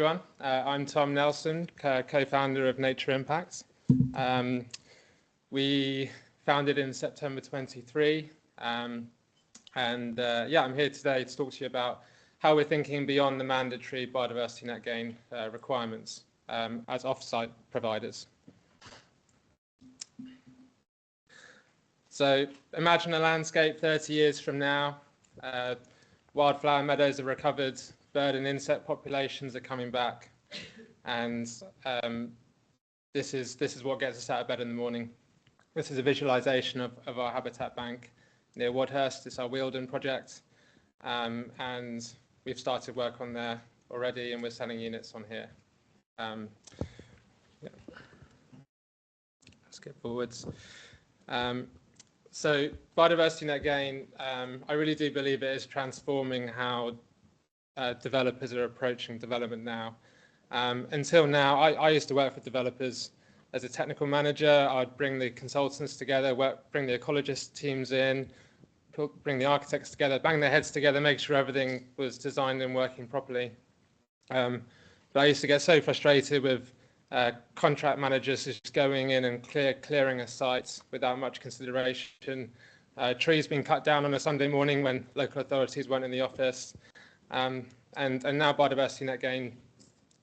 Everyone. I'm Tom Nelson, co-founder of Nature Impact. We founded in September 23, I'm here today to talk to you about how we're thinking beyond the mandatory biodiversity net gain requirements as off-site providers. So imagine a landscape 30 years from now. Wildflower meadows have recovered, bird and insect populations are coming back, and this is what gets us out of bed in the morning. This is a visualization of our habitat bank near Wadhurst. It's our Wealden project, and we've started work on there already, and we're selling units on here. Let's get forwards. So biodiversity net gain, I really do believe it is transforming how developers are approaching development now. Until now, I used to work for developers as a technical manager. I'd bring the consultants together, bring the ecologist teams in, bring the architects together, bang their heads together, make sure everything was designed and working properly. But I used to get so frustrated with contract managers just going in and clearing a site without much consideration. Trees being cut down on a Sunday morning when local authorities weren't in the office. And now biodiversity net gain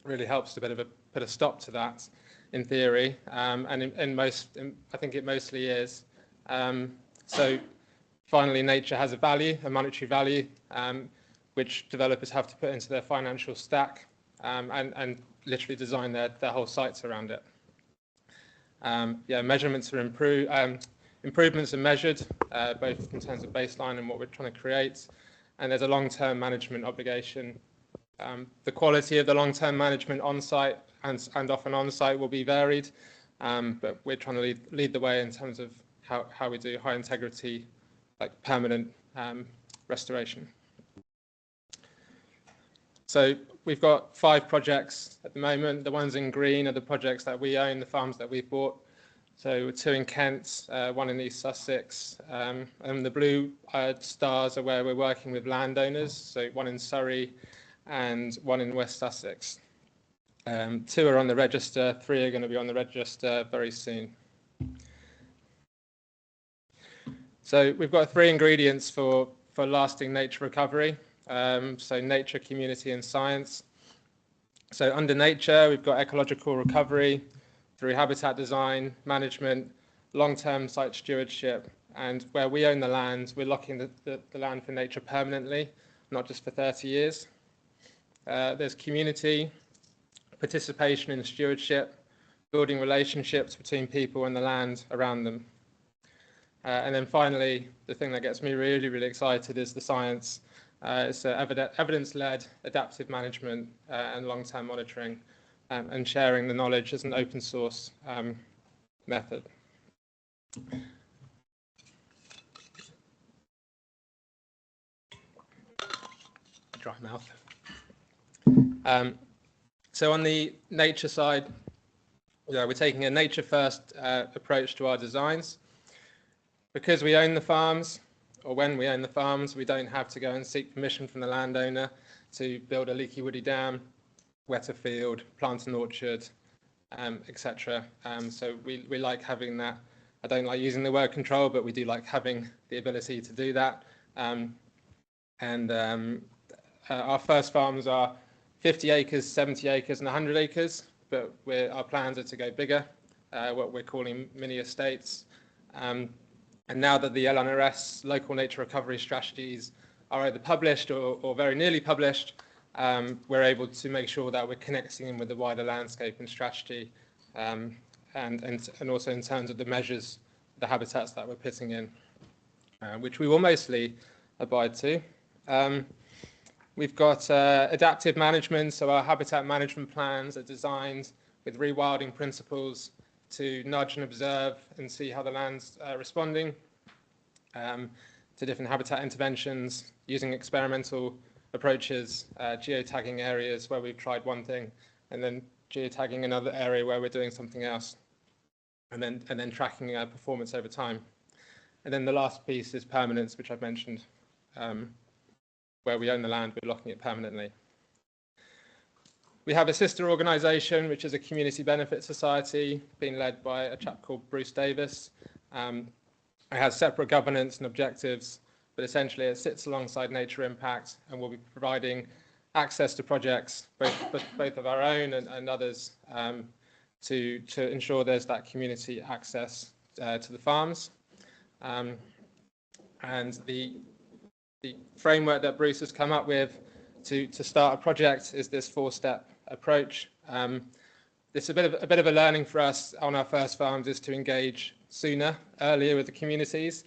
really helps to put a stop to that, in theory, and I think it mostly is. So finally, nature has a value, a monetary value, which developers have to put into their financial stack, and literally design their whole sites around it. Measurements are improvements are measured, both in terms of baseline and what we're trying to create. And there's a long-term management obligation. The quality of the long-term management on-site and often on-site will be varied, but we're trying to lead the way in terms of how we do high integrity, like permanent restoration. So we've got 5 projects at the moment. The ones in green are the projects that we own, the farms that we've bought. So 2 in Kent, 1 in East Sussex, and the blue stars are where we're working with landowners, so 1 in Surrey and 1 in West Sussex. 2 are on the register, 3 are going to be on the register very soon. So we've got 3 ingredients for lasting nature recovery, so nature, community and science. So under nature, we've got ecological recovery through habitat design, management, long-term site stewardship, and where we own the land, we're locking the land for nature permanently, not just for 30 years. There's community, participation in stewardship, building relationships between people and the land around them. And then finally, the thing that gets me really, really excited is the science. It's evidence-led adaptive management and long-term monitoring, and sharing the knowledge as an open source method. Dry mouth. So on the nature side, we're taking a nature-first approach to our designs. Because we own the farms, or when we own the farms, we don't have to go and seek permission from the landowner to build a leaky woody dam, wet a field, plant an orchard, etc. So we like having that. I don't like using the word control, but we do like having the ability to do that. Our first farms are 50 acres, 70 acres and 100 acres, but our plans are to go bigger, what we're calling mini estates. And now that the LNRS, local nature recovery strategies, are either published or very nearly published, we're able to make sure that we're connecting in with the wider landscape and strategy, and also in terms of the measures, the habitats that we're putting in, which we will mostly abide to. We've got adaptive management, so our habitat management plans are designed with rewilding principles to nudge and observe and see how the land's responding to different habitat interventions, using experimental approaches, geotagging areas where we've tried one thing, and then geotagging another area where we're doing something else, and then tracking performance over time. And then the last piece is permanence, which I've mentioned, where we own the land, we're locking it permanently. We have a sister organisation, which is a community benefit society, being led by a chap called Bruce Davis. It has separate governance and objectives, but essentially it sits alongside Nature Impact and will be providing access to projects, both of our own and others, to ensure there's that community access to the farms. And the framework that Bruce has come up with to start a project is this 4-step approach. This is a bit of a learning for us on our first farms, is to engage sooner, earlier with the communities.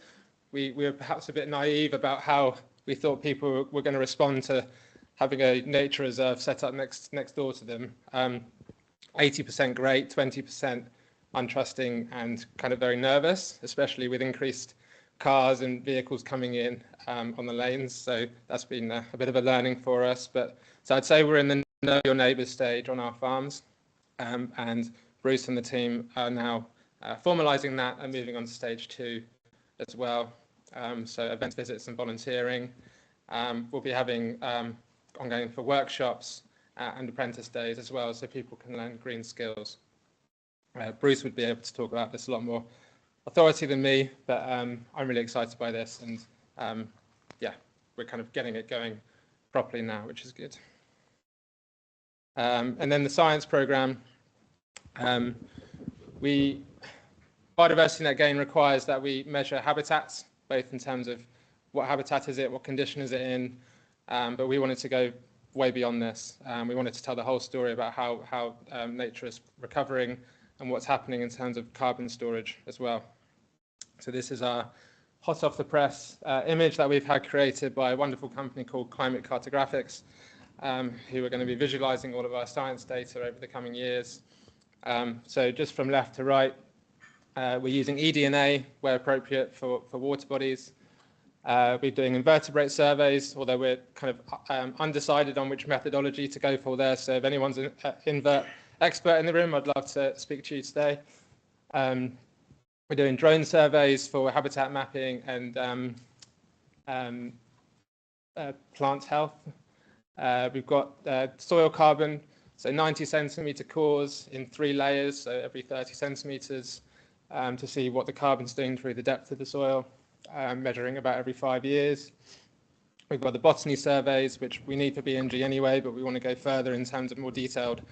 We were perhaps a bit naive about how we thought people were going to respond to having a nature reserve set up next door to them. 80% great, 20% untrusting and kind of very nervous, especially with increased cars and vehicles coming in on the lanes. So that's been a bit of a learning for us. So I'd say we're in the know your neighbours stage on our farms, and Bruce and the team are now formalising that and moving on to stage 2 as well. So event visits and volunteering. We'll be having ongoing for workshops and apprentice days as well, so people can learn green skills. Bruce would be able to talk about this a lot more authority than me, but I'm really excited by this, and yeah, we're kind of getting it going properly now, which is good. And then the science program, Biodiversity Net Gain requires that we measure habitats, both in terms of what habitat is it, what condition is it in, but we wanted to go way beyond this. We wanted to tell the whole story about how nature is recovering and what's happening in terms of carbon storage as well. So this is our hot off the press image that we've had created by a wonderful company called Climate Cartographics, who are going to be visualizing all of our science data over the coming years. So just from left to right, we're using eDNA where appropriate for water bodies. We're doing invertebrate surveys, although we're kind of undecided on which methodology to go for there. So if anyone's an invert expert in the room, I'd love to speak to you today. We're doing drone surveys for habitat mapping and plant health. We've got soil carbon, so 90 centimetre cores in 3 layers, so every 30 centimetres, to see what the carbon's doing through the depth of the soil, measuring about every 5 years. We've got the botany surveys, which we need for BMG anyway, but we want to go further in terms of more detailed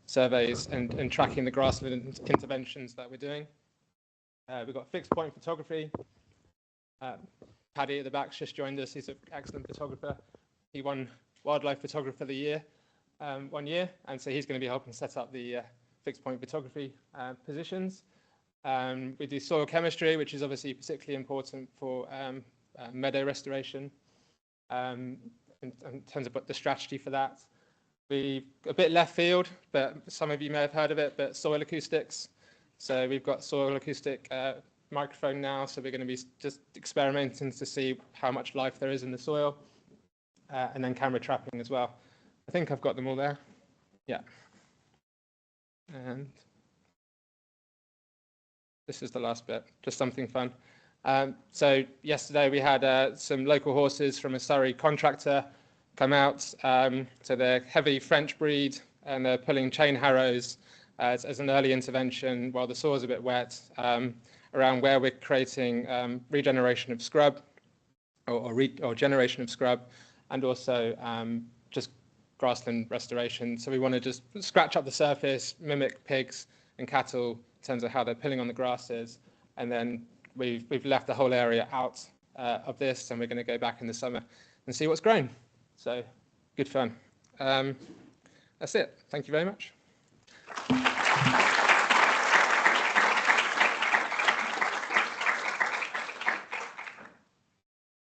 surveys and tracking the grassland interventions that we're doing. We've got fixed point photography. Paddy at the back just joined us. He's an excellent photographer. He won Wildlife Photographer of the Year 1 year, and so he's going to be helping set up the fixed point photography positions. We do soil chemistry, which is obviously particularly important for meadow restoration in terms of the strategy for that. We a bit left field, but some of you may have heard of it, but soil acoustics. So we've got soil acoustic microphone now, so we're going to be just experimenting to see how much life there is in the soil, and then camera trapping as well. I think I've got them all there. Yeah. And this is the last bit, just something fun. So yesterday we had some local horses from a Surrey contractor come out. So they're heavy French breed, and they're pulling chain harrows as an early intervention while the soil's a bit wet, around where we're creating regeneration of scrub or generation of scrub, and also just grassland restoration. So we want to just scratch up the surface, mimic pigs and cattle in terms of how they're pulling on the grasses, and then we've left the whole area out of this, and we're going to go back in the summer and see what's grown. So good fun. That's it. Thank you very much.